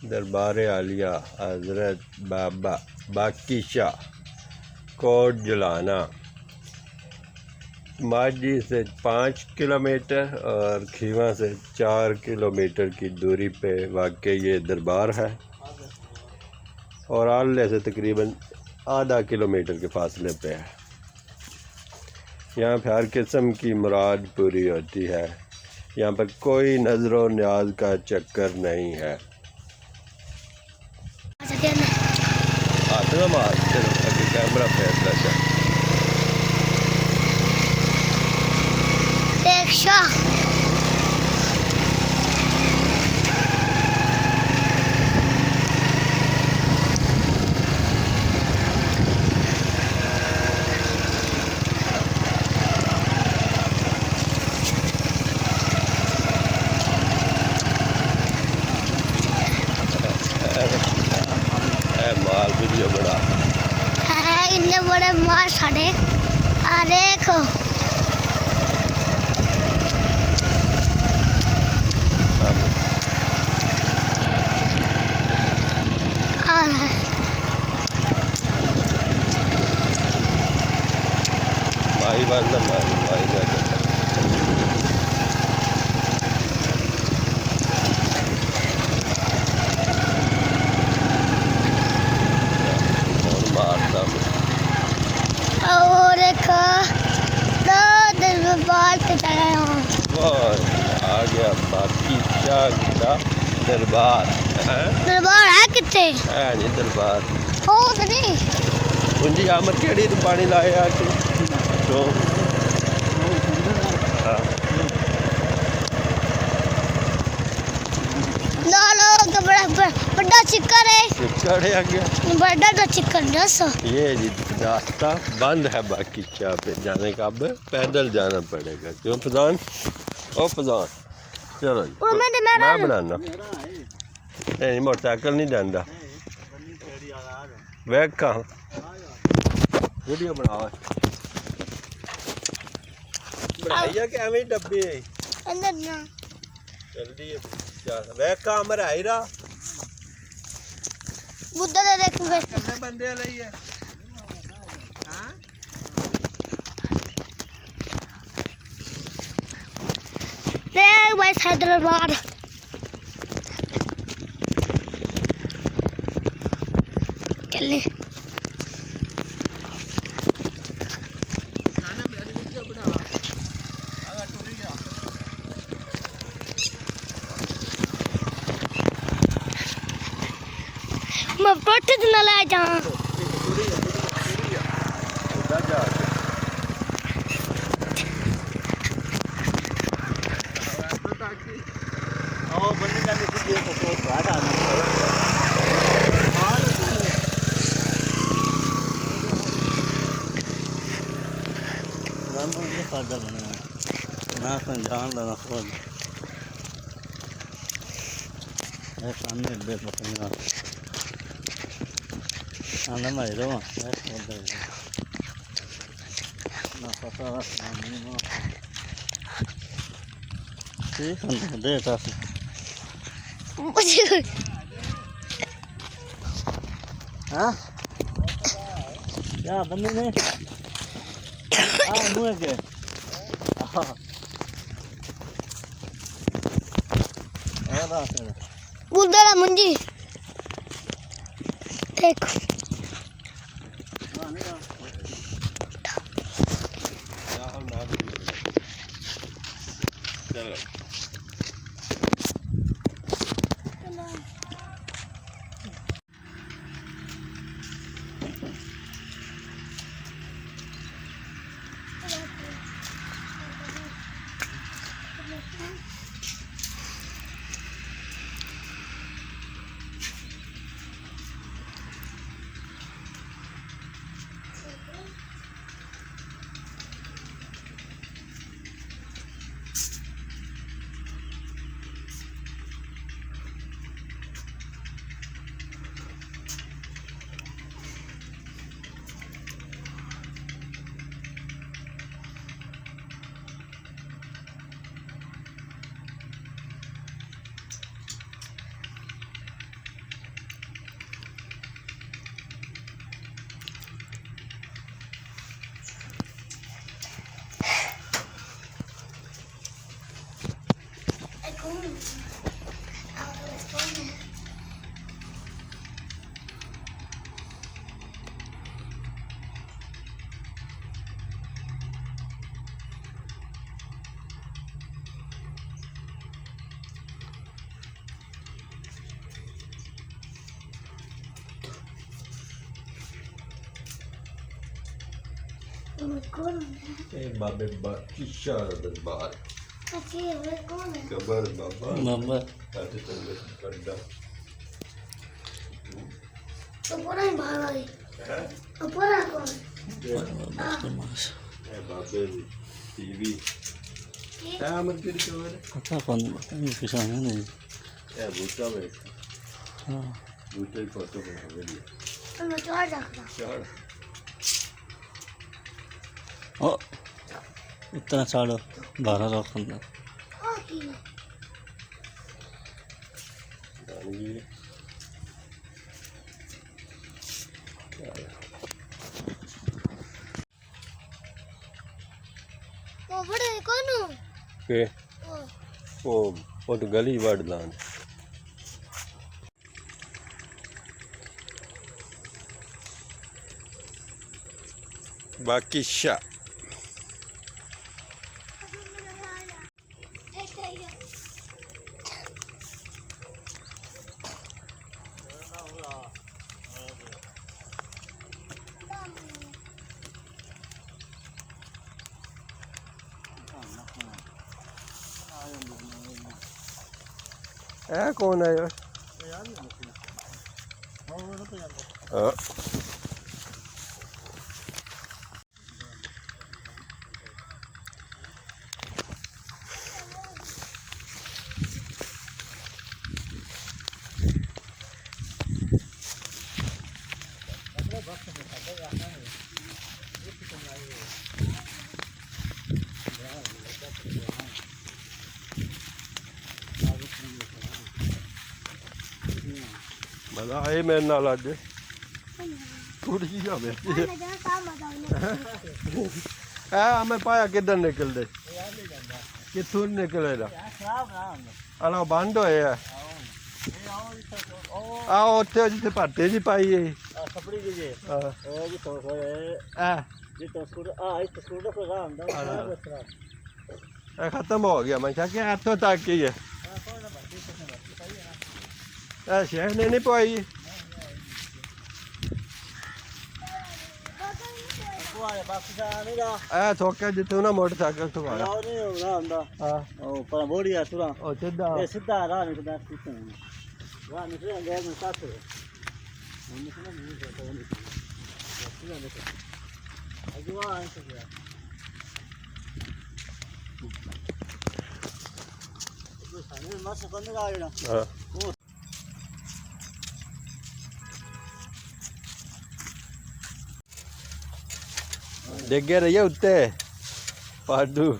दरबार आलिया हज़रत बाबा बाकी शाह कोट जलाना माजी से 5 किलोमीटर और खीवा से 4 किलोमीटर की दूरी पे वाक़ई ये दरबार है और आले से तकरीबन आधा किलोमीटर के फासले पे है। यहाँ पर हर किस्म की मुराद पूरी होती है। यहाँ पर कोई नज़र न्याज का चक्कर नहीं है। कैमरा माल वीडियो बड़ा है इतने बड़े माल साढ़े आ देखो माही बांधा माही बांधा और एक दरबार पे आ गया बाकी शाह का दरबार। दरबार है कितने है नहीं दरबार हो नहीं उनकी आमद केड़ी तू पानी लाया तो तो बड़ा चिक्कर है चिक्कर है आगे बड़ा तो चिक्कर दस ये जी रास्ता बंद है बाकी शाह पे जाने का। अब पैदल जाना पड़ेगा क्यों फजान ओ फजान चलो जी मैं बनाना नहीं मोटरसाइकिल नहीं जाता बैग कहाँ वीडियो बनाओ बनाइए कि एवं डब्बे अंदर ना जल्दी बैग कहाँ मेरा आई रहा बुद्धा दे देख कितने बंदे लई है हां ले भाई हैदराबाद चले मैं पट्टे न ले जा ना जान लगा खुद सामने बे पकड़ना आना मैं रो ना पता नहीं ठीक है दे तास हाँ क्या बंदे ने हाँ मुँह के बुद्धा मुंजी देखो चलो कौन ਇਹ ਬਾਬੇ ਬਾਦਸ਼ਾਹ ਦਾ ਦਰਬਾਰ अच्छी है कौन है ਕਬਰ ਬਾਬਾ बाबा ਅੱਜ ਤੱਕ ਕੱਢਾ तो पूरा ही भाग गई ਹੈ तो पूरा कौन ਇਹ ਬਾਬੇ ਦੀ ਟੀਵੀ ਇਹ ਅਮਰ ਕਿਹੜੀ ਕਬਰ ਹੈ पता कौन किसान है नहीं ਇਹ ਬੂਟਾ ਵੇ हाँ ਬੂਟੇ ਦੀ ਫੋਟੋ ਬਣਾ ਵਧੀਆ तो मैं चढ़ जाता ਚੜ ओ इतना साड़ो 12 रख अंदर ओ की ਜਾਣਗੀ वो बड़े कौन हो ਕਿ ओ ਉਹ ਤਾਂ ਗਲੀ ਵੜਦਾ ਬਾਕੀ ਸ਼ਾ ਇਹ ਕੌਣ ਹੈ ਯਾਰ ਹਾਂ ਬਲਾ ਇਹ ਮੇਰੇ ਨਾਲ ਅੱਜ ਥੋੜੀ ਜਿਹੀ ਜਾਵੇ मैं जरा काम बताऊं ਆ ਮੈਂ ਪਾਇਆ ਕਿੱਧਰ ਨਿਕਲਦੇ ਕਿੱਥੋਂ ਨਿਕਲੇਗਾ खराब ना अंदर ਆਲਾ ਬੰਦ ਹੋਏ ਆ ये आओ इधर ओ ਆ ਉੱਥੇ ਜਿੱਥੇ ਭਾਟੇ ਜੀ ਪਾਈ ਹੈ कपड़ी दीजिए ਆ ओ जी तो ਆ जी तो स्कूटर इस स्कूटर को रहा अंदर ਇਹ ਖਤਮ ਹੋ ਗਿਆ ਮੈਂ ਕਿਹਾ ਕਿ ਇੱਥੋਂ ਤੱਕ ਹੀ ਹੈ ਇਹ ਸ਼ਹਿਰ ਨੇ ਨਹੀਂ ਪਾਈ वो आए बाकी जा नहीं रहा ਇਹ ਥੋਕਿਆ ਜਿੱਥੇ ਨਾ ਮੋਟਰਸਾਈਕਲ ਤੋਂ ਆਇਆ राव नहीं हो रहा अंदर ਹਾਂ ओ पर बोड़ी है सुरा ਉਹ ਸਿੱਧਾ ये सीधा राह निकलता है सीधा राह निकले गए में साथ है हम निकले नहीं तो नहीं सीधा निकल अभी वहां आए तो गया तो सामने मस्त बंद आ गया ਹਾਂ ਡਿੱਗੇ ਰਹੀਏ ਉੱਤੇ ਪਾਡੂ